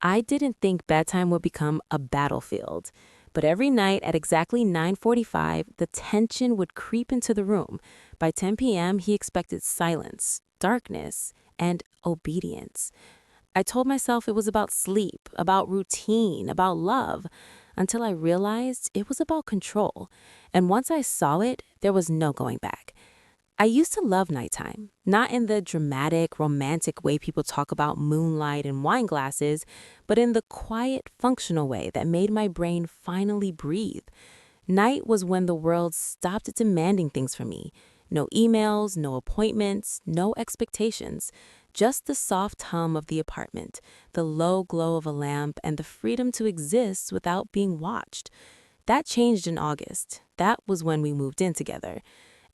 I didn't think bedtime would become a battlefield. But every night at exactly 9:45, the tension would creep into the room. By 10 p.m., he expected silence, darkness, and obedience. I told myself it was about sleep, about routine, about love, until I realized it was about control. And once I saw it, there was no going back. I used to love nighttime, not in the dramatic, romantic way people talk about moonlight and wine glasses, but in the quiet, functional way that made my brain finally breathe. Night was when the world stopped demanding things from me. No emails, no appointments, no expectations. Just the soft hum of the apartment, the low glow of a lamp, and the freedom to exist without being watched. That changed in August. That was when we moved in together.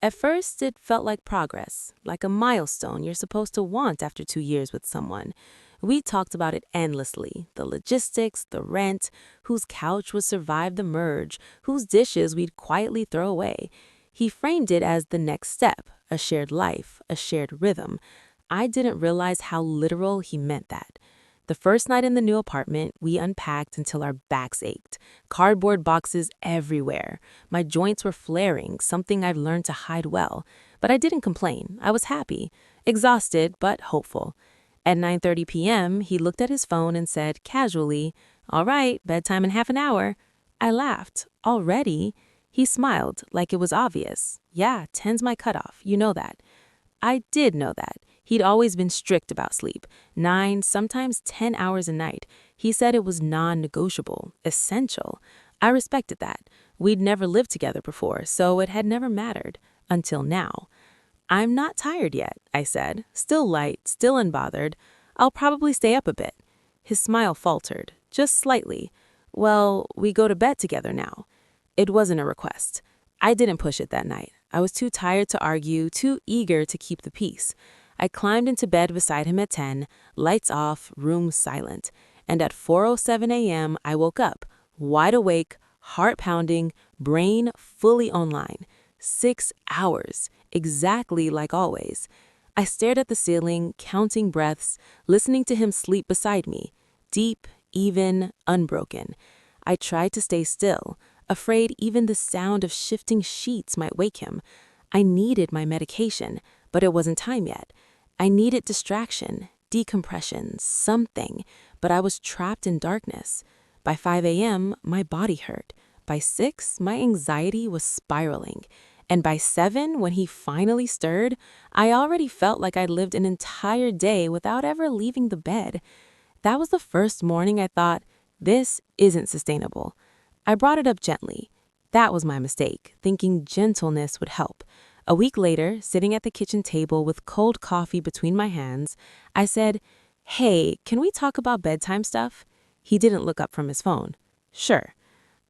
At first, it felt like progress, like a milestone you're supposed to want after 2 years with someone. We talked about it endlessly, the logistics, the rent, whose couch would survive the merge, whose dishes we'd quietly throw away. He framed it as the next step, a shared life, a shared rhythm. I didn't realize how literal he meant that. The first night in the new apartment, we unpacked until our backs ached. Cardboard boxes everywhere. My joints were flaring, something I've learned to hide well. But I didn't complain. I was happy, exhausted, but hopeful. At 9:30 p.m., he looked at his phone and said casually, "All right, bedtime in half an hour." I laughed. "Already?" He smiled, like it was obvious. "Yeah, 10's my cutoff. You know that." I did know that. He'd always been strict about sleep, 9, sometimes 10 hours a night. He said it was non-negotiable, essential. I respected that. We'd never lived together before, so it had never mattered. Until now. "I'm not tired yet," I said, still light, still unbothered. "I'll probably stay up a bit." His smile faltered, just slightly. "Well, we go to bed together now." It wasn't a request. I didn't push it that night. I was too tired to argue, too eager to keep the peace. I climbed into bed beside him at 10, lights off, room silent. And at 4:07 a.m., I woke up, wide awake, heart pounding, brain fully online. 6 hours, exactly like always. I stared at the ceiling, counting breaths, listening to him sleep beside me. Deep, even, unbroken. I tried to stay still, afraid even the sound of shifting sheets might wake him. I needed my medication, but it wasn't time yet. I needed distraction, decompression, something, but I was trapped in darkness. By 5 a.m., my body hurt. By 6, my anxiety was spiraling. And by 7, when he finally stirred, I already felt like I'd lived an entire day without ever leaving the bed. That was the first morning I thought, this isn't sustainable. I brought it up gently. That was my mistake, thinking gentleness would help. A week later, sitting at the kitchen table with cold coffee between my hands, I said, "Hey, can we talk about bedtime stuff?" He didn't look up from his phone. "Sure."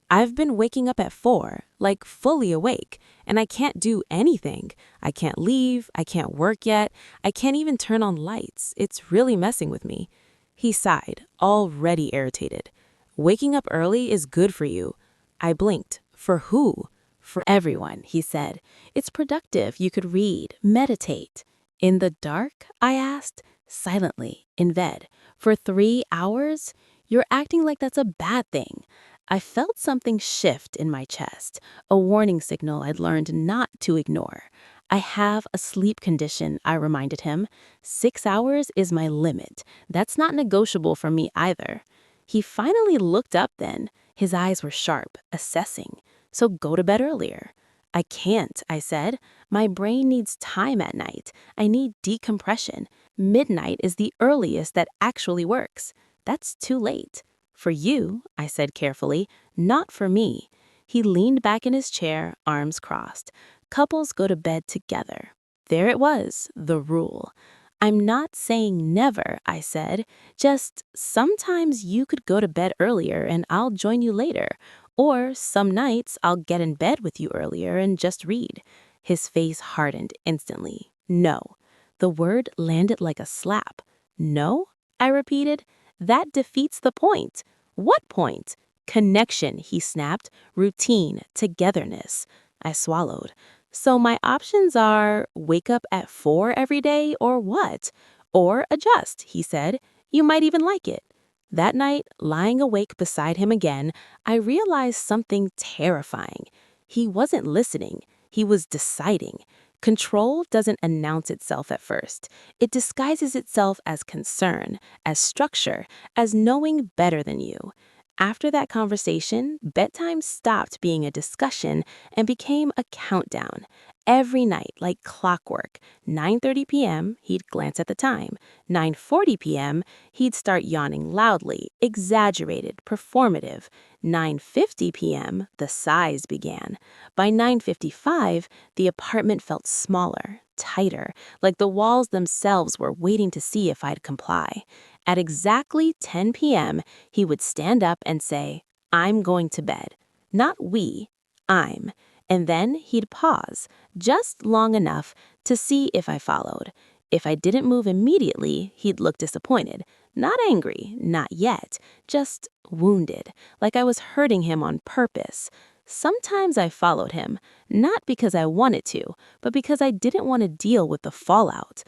"I've been waking up at 4, like fully awake, and I can't do anything. I can't leave, I can't work yet, I can't even turn on lights. It's really messing with me." He sighed, already irritated. "Waking up early is good for you." I blinked. "For who?" "For everyone," he said. "It's productive. You could read, meditate." "In the dark?" I asked, silently, in bed. "For 3 hours? You're acting like that's a bad thing." I felt something shift in my chest, a warning signal I'd learned not to ignore. "I have a sleep condition," I reminded him. 6 hours is my limit. That's not negotiable for me either." He finally looked up then. His eyes were sharp, assessing. "So go to bed earlier." "I can't," I said. "My brain needs time at night. I need decompression. Midnight is the earliest that actually works. That's too late." "For you," I said carefully, "not for me." He leaned back in his chair, arms crossed. Couples go to bed together. There it was, the rule. "I'm not saying never," I said. "Just sometimes you could go to bed earlier and I'll join you later. Or some nights I'll get in bed with you earlier and just read." His face hardened instantly. "No." The word landed like a slap. "No?" I repeated. "That defeats the point." "What point?" "Connection," he snapped. "Routine, togetherness." I swallowed. "So my options are wake up at 4 every day or what?" "Or adjust," he said. "You might even like it." That night, lying awake beside him again, I realized something terrifying. He wasn't listening, he was deciding. Control doesn't announce itself at first. It disguises itself as concern, as structure, as knowing better than you. After that conversation, bedtime stopped being a discussion and became a countdown. Every night, like clockwork, 9:30 p.m., he'd glance at the time. 9:40 p.m., he'd start yawning loudly, exaggerated, performative. 9:50 p.m., the sighs began. By 9:55, the apartment felt smaller, tighter, like the walls themselves were waiting to see if I'd comply. At exactly 10 p.m., he would stand up and say, "I'm going to bed." Not we, I'm. And then he'd pause, just long enough to see if I followed. If I didn't move immediately, he'd look disappointed. Not angry, not yet, just wounded, like I was hurting him on purpose. Sometimes I followed him, not because I wanted to, but because I didn't want to deal with the fallout.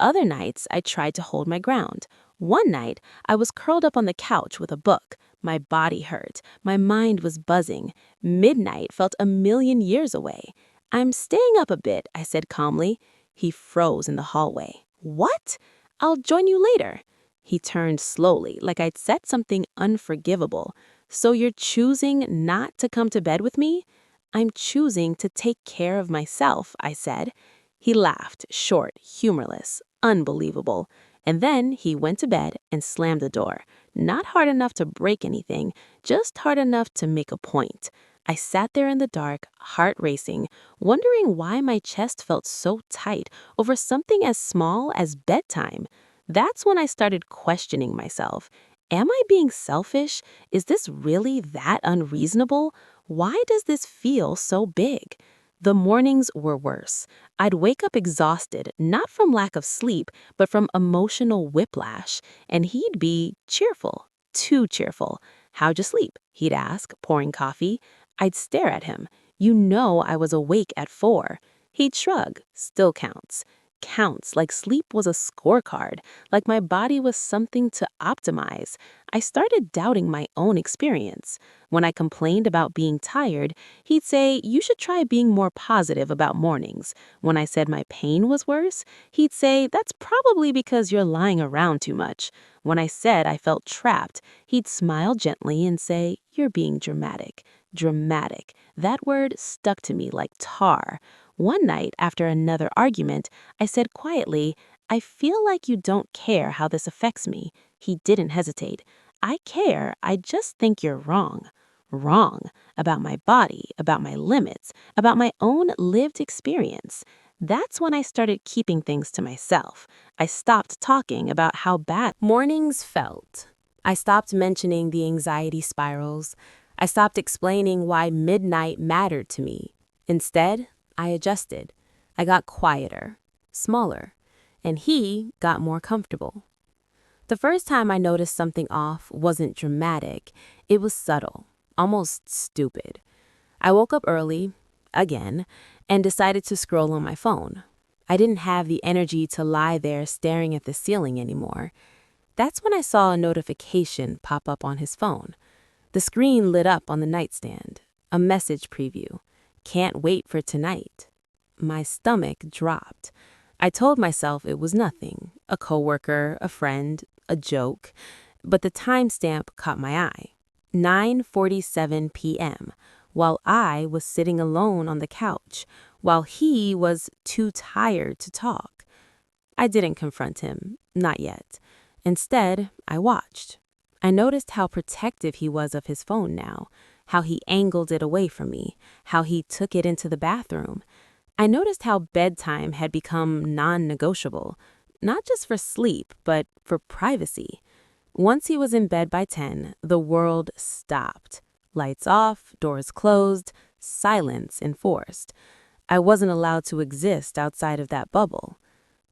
Other nights, I tried to hold my ground. One night, I was curled up on the couch with a book. My body hurt. My mind was buzzing. Midnight felt a million years away. "I'm staying up a bit," I said calmly. He froze in the hallway. "What? I'll join you later." He turned slowly, like I'd said something unforgivable. "So you're choosing not to come to bed with me?" "I'm choosing to take care of myself," I said. He laughed, short, humorless, unbelievable. And then he went to bed and slammed the door. Not hard enough to break anything, just hard enough to make a point. I sat there in the dark, heart racing, wondering why my chest felt so tight over something as small as bedtime. That's when I started questioning myself. Am I being selfish? Is this really that unreasonable? Why does this feel so big? The mornings were worse. I'd wake up exhausted, not from lack of sleep, but from emotional whiplash, and he'd be cheerful, too cheerful. "How'd you sleep?" he'd ask, pouring coffee. I'd stare at him. "You know I was awake at 4." He'd shrug. "Still counts." Counts, like sleep was a scorecard, like my body was something to optimize. I started doubting my own experience. When I complained about being tired, he'd say, "You should try being more positive about mornings." When I said my pain was worse, he'd say, "That's probably because you're lying around too much." When I said I felt trapped, he'd smile gently and say, "You're being dramatic." Dramatic. That word stuck to me like tar. One night, after another argument, I said quietly, "I feel like you don't care how this affects me." He didn't hesitate. "I care, I just think you're wrong." Wrong. About my body, about my limits, about my own lived experience. That's when I started keeping things to myself. I stopped talking about how bad mornings felt. I stopped mentioning the anxiety spirals. I stopped explaining why midnight mattered to me. Instead, I adjusted. I got quieter, smaller, and he got more comfortable. The first time I noticed something off wasn't dramatic. It was subtle, almost stupid. I woke up early, again, and decided to scroll on my phone. I didn't have the energy to lie there staring at the ceiling anymore. That's when I saw a notification pop up on his phone. The screen lit up on the nightstand. A message preview. "Can't wait for tonight." My stomach dropped. I told myself it was nothing. A coworker, a friend, a joke. But the timestamp caught my eye. 9:47 p.m., while I was sitting alone on the couch, while he was too tired to talk. I didn't confront him, not yet. Instead, I watched. I noticed how protective he was of his phone now, how he angled it away from me, how he took it into the bathroom. I noticed how bedtime had become non-negotiable, not just for sleep, but for privacy. Once he was in bed by 10, the world stopped. Lights off, doors closed, silence enforced. I wasn't allowed to exist outside of that bubble.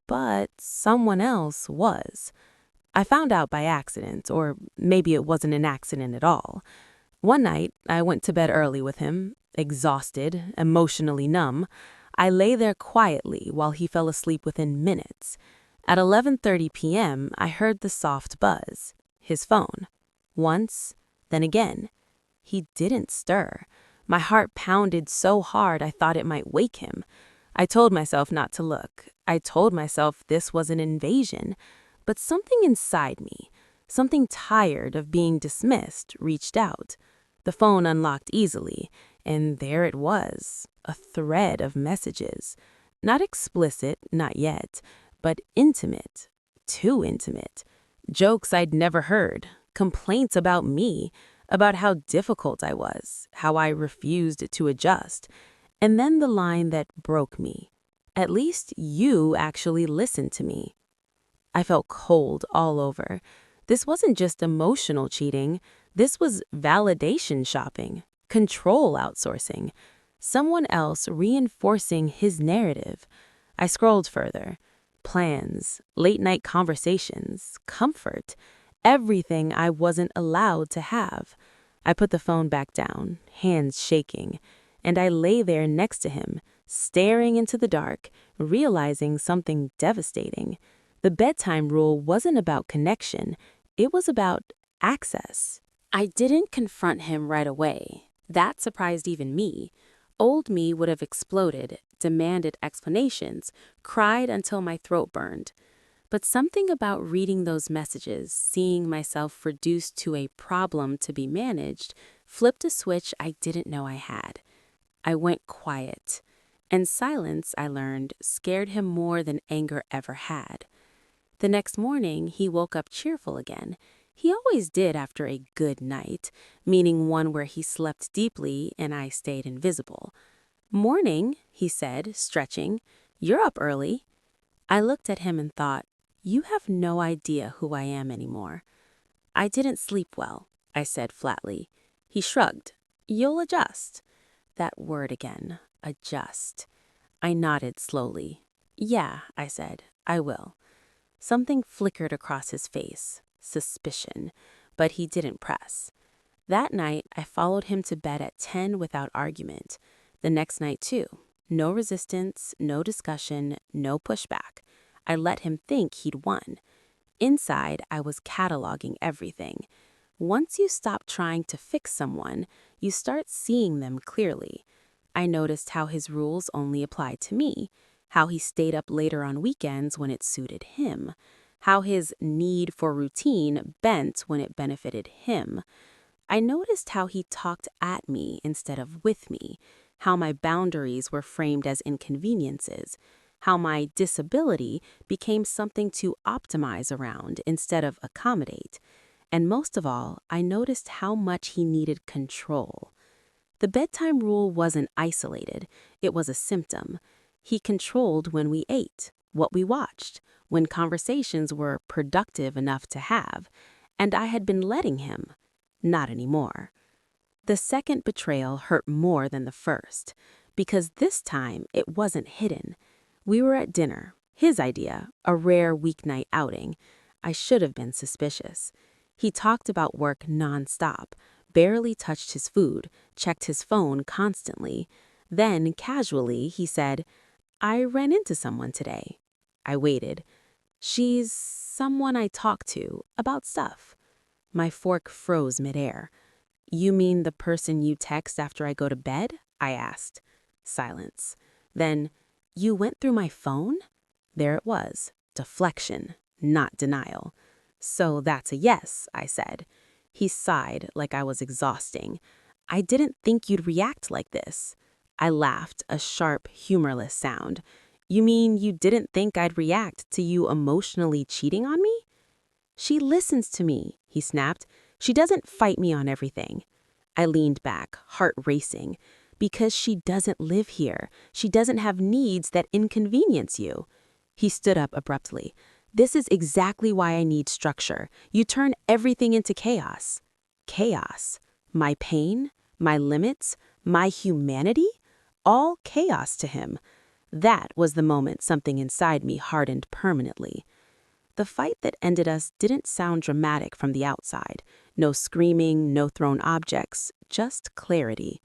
But someone else was. I found out by accident, or maybe it wasn't an accident at all. One night, I went to bed early with him, exhausted, emotionally numb. I lay there quietly while he fell asleep within minutes. At 11:30 p.m., I heard the soft buzz. His phone. Once, then again. He didn't stir. My heart pounded so hard I thought it might wake him. I told myself not to look. I told myself this was an invasion. But something inside me, something tired of being dismissed, reached out. The phone unlocked easily, and there it was, a thread of messages. Not explicit, not yet, but intimate. Too intimate. Jokes I'd never heard, complaints about me, about how difficult I was, how I refused to adjust. And then the line that broke me. At least you actually listened to me. I felt cold all over. This wasn't just emotional cheating. This was validation shopping, control outsourcing, someone else reinforcing his narrative. I scrolled further. Plans, late-night conversations, comfort, everything I wasn't allowed to have. I put the phone back down, hands shaking, and I lay there next to him, staring into the dark, realizing something devastating. The bedtime rule wasn't about connection, it was about access. I didn't confront him right away. That surprised even me. Old me would have exploded, demanded explanations, cried until my throat burned. But something about reading those messages, seeing myself reduced to a problem to be managed, flipped a switch I didn't know I had. I went quiet. And silence, I learned, scared him more than anger ever had. The next morning, he woke up cheerful again. He always did after a good night, meaning one where he slept deeply and I stayed invisible. "Morning," he said, stretching. "You're up early." I looked at him and thought, you have no idea who I am anymore. "I didn't sleep well," I said flatly. He shrugged. "You'll adjust." That word again, adjust. I nodded slowly. "Yeah," I said, "I will." Something flickered across his face, suspicion, but he didn't press. That night, I followed him to bed at 10 without argument. The next night, too. No resistance, no discussion, no pushback. I let him think he'd won. Inside, I was cataloging everything. Once you stop trying to fix someone, you start seeing them clearly. I noticed how his rules only applied to me, how he stayed up later on weekends when it suited him, how his need for routine bent when it benefited him. I noticed how he talked at me instead of with me, how my boundaries were framed as inconveniences, how my disability became something to optimize around instead of accommodate. And most of all, I noticed how much he needed control. The bedtime rule wasn't isolated, it was a symptom. He controlled when we ate, what we watched, when conversations were productive enough to have, and I had been letting him. Not anymore. The second betrayal hurt more than the first, because this time it wasn't hidden. We were at dinner, his idea, a rare weeknight outing. I should have been suspicious. He talked about work nonstop, barely touched his food, checked his phone constantly. Then, casually, he said, "I ran into someone today." I waited. "She's someone I talk to about stuff." My fork froze midair. "You mean the person you text after I go to bed?" I asked. Silence. Then, "You went through my phone?" There it was. Deflection, not denial. "So that's a yes," I said. He sighed like I was exhausting. "I didn't think you'd react like this." I laughed, a sharp, humorless sound. "You mean you didn't think I'd react to you emotionally cheating on me?" "She listens to me," he snapped. "She doesn't fight me on everything." I leaned back, heart racing. "Because she doesn't live here. She doesn't have needs that inconvenience you." He stood up abruptly. "This is exactly why I need structure. You turn everything into chaos." Chaos? My pain? My limits? My humanity? All chaos to him. That was the moment something inside me hardened permanently. The fight that ended us didn't sound dramatic from the outside. No screaming, no thrown objects, just clarity.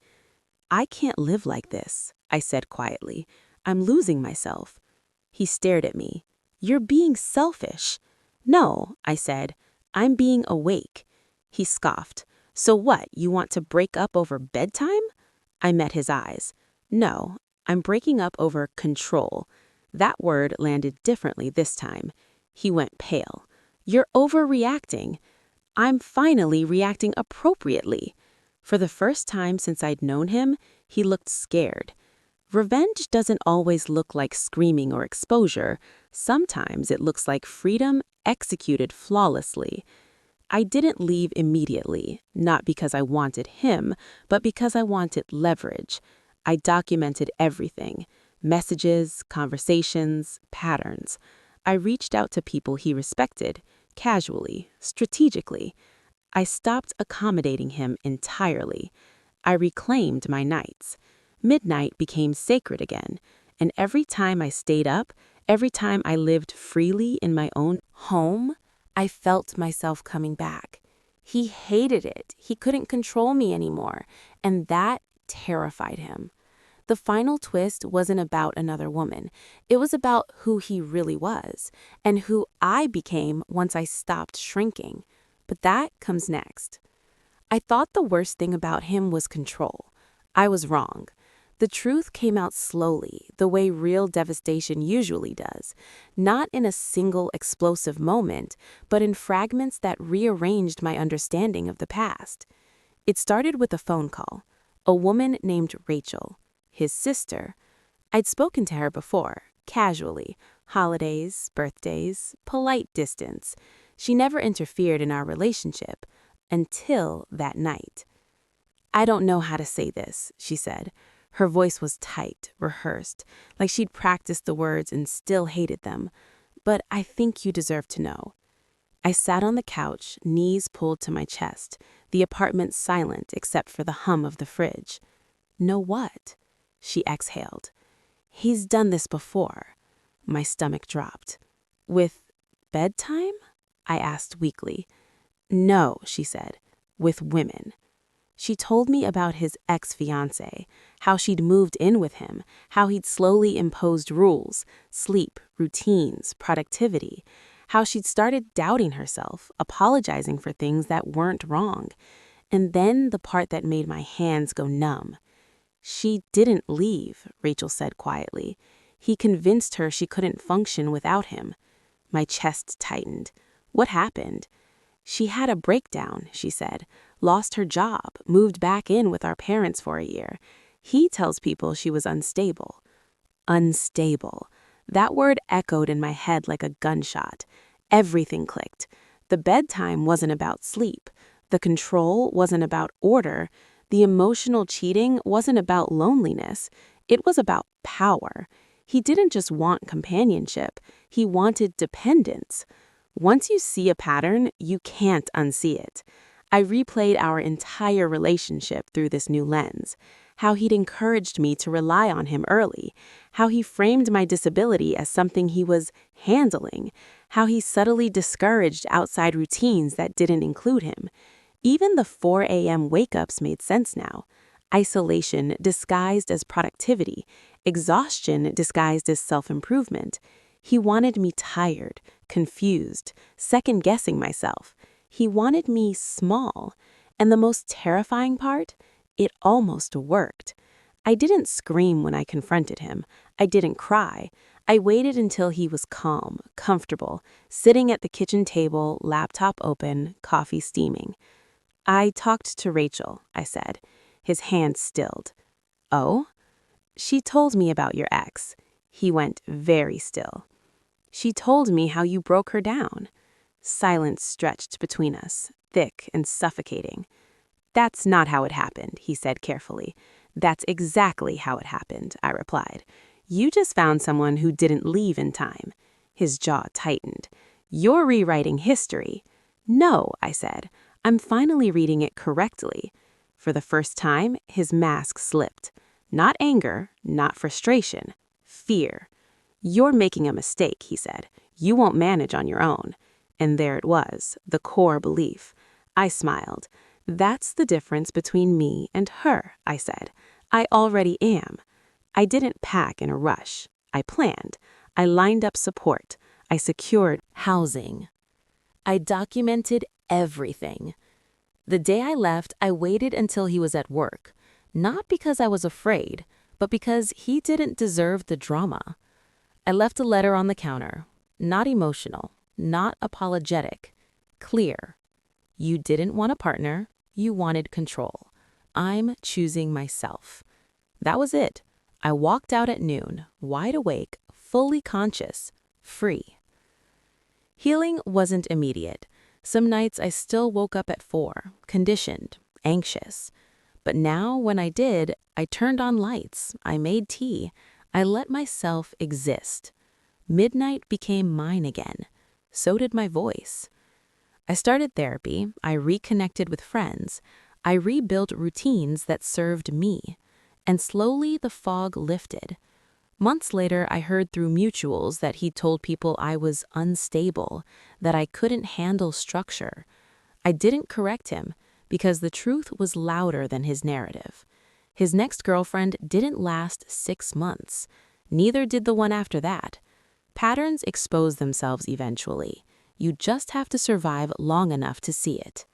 "I can't live like this," I said quietly. "I'm losing myself." He stared at me. "You're being selfish." "No," I said. "I'm being awake." He scoffed. So what, you want to break up over bedtime? I met his eyes. No, I'm breaking up over control. That word landed differently this time. He went pale. You're overreacting. I'm finally reacting appropriately. For the first time since I'd known him, he looked scared. Revenge doesn't always look like screaming or exposure. Sometimes it looks like freedom executed flawlessly. I didn't leave immediately, not because I wanted him, but because I wanted leverage. I documented everything: messages, conversations, patterns. I reached out to people he respected, casually, strategically. I stopped accommodating him entirely. I reclaimed my nights. Midnight became sacred again, and every time I stayed up, every time I lived freely in my own home, I felt myself coming back. He hated it. He couldn't control me anymore, and that terrified him. The final twist wasn't about another woman. It was about who he really was, and who I became once I stopped shrinking. But that comes next. I thought the worst thing about him was control. I was wrong. The truth came out slowly, the way real devastation usually does, not in a single explosive moment, but in fragments that rearranged my understanding of the past. It started with a phone call. A woman named Rachel, his sister. I'd spoken to her before, casually, holidays, birthdays, polite distance. She never interfered in our relationship, until that night. I don't know how to say this, she said. Her voice was tight, rehearsed, like she'd practiced the words and still hated them. But I think you deserve to know. I sat on the couch, knees pulled to my chest, the apartment silent except for the hum of the fridge. Know what? She exhaled. He's done this before. My stomach dropped. With bedtime? I asked weakly. No, she said. With women. She told me about his ex-fiancée, how she'd moved in with him, how he'd slowly imposed rules, sleep, routines, productivity, how she'd started doubting herself, apologizing for things that weren't wrong. And then the part that made my hands go numb. She didn't leave, Rachel said quietly. He convinced her she couldn't function without him. My chest tightened. What happened? She had a breakdown, she said, lost her job, moved back in with our parents for a year. He tells people she was unstable. Unstable. That word echoed in my head like a gunshot. Everything clicked. The bedtime wasn't about sleep. The control wasn't about order. The emotional cheating wasn't about loneliness. It was about power. He didn't just want companionship. He wanted dependence. Once you see a pattern, you can't unsee it. I replayed our entire relationship through this new lens. How he'd encouraged me to rely on him early. How he framed my disability as something he was handling. How he subtly discouraged outside routines that didn't include him. Even the 4 a.m. wake-ups made sense now. Isolation disguised as productivity. Exhaustion disguised as self-improvement. He wanted me tired, confused, second-guessing myself. He wanted me small. And the most terrifying part? It almost worked. I didn't scream when I confronted him. I didn't cry. I waited until he was calm, comfortable, sitting at the kitchen table, laptop open, coffee steaming. I talked to Rachel, I said. His hand stilled. Oh? She told me about your ex. He went very still. She told me how you broke her down. Silence stretched between us, thick and suffocating. That's not how it happened, he said carefully. That's exactly how it happened, I replied. You just found someone who didn't leave in time. His jaw tightened. You're rewriting history. No, I said. I'm finally reading it correctly. For the first time, his mask slipped. Not anger, not frustration, fear. You're making a mistake, he said. You won't manage on your own. And there it was, the core belief. I smiled. That's the difference between me and her, I said. I already am. I didn't pack in a rush. I planned. I lined up support. I secured housing. I documented everything. The day I left, I waited until he was at work, not because I was afraid, but because he didn't deserve the drama. I left a letter on the counter, not emotional, not apologetic, clear. You didn't want a partner, you wanted control. I'm choosing myself. That was it. I walked out at noon, wide awake, fully conscious, free. Healing wasn't immediate. Some nights I still woke up at 4, conditioned, anxious. But now, when I did, I turned on lights, I made tea, I let myself exist. Midnight became mine again. So did my voice. I started therapy, I reconnected with friends, I rebuilt routines that served me. And slowly the fog lifted. Months later, I heard through mutuals that he told people I was unstable, that I couldn't handle structure. I didn't correct him because the truth was louder than his narrative. His next girlfriend didn't last 6 months. Neither did the one after that. Patterns expose themselves eventually. You just have to survive long enough to see it.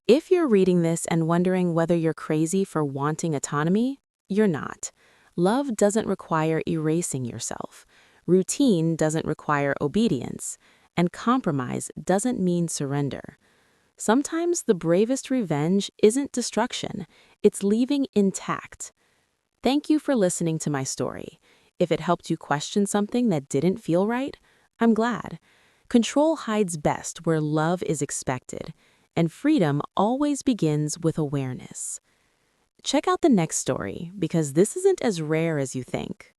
If you're reading this and wondering whether you're crazy for wanting autonomy, you're not. Love doesn't require erasing yourself. Routine doesn't require obedience. And compromise doesn't mean surrender. Sometimes the bravest revenge isn't destruction, it's leaving intact. Thank you for listening to my story. If it helped you question something that didn't feel right, I'm glad. Control hides best where love is expected, and freedom always begins with awareness. Check out the next story because this isn't as rare as you think.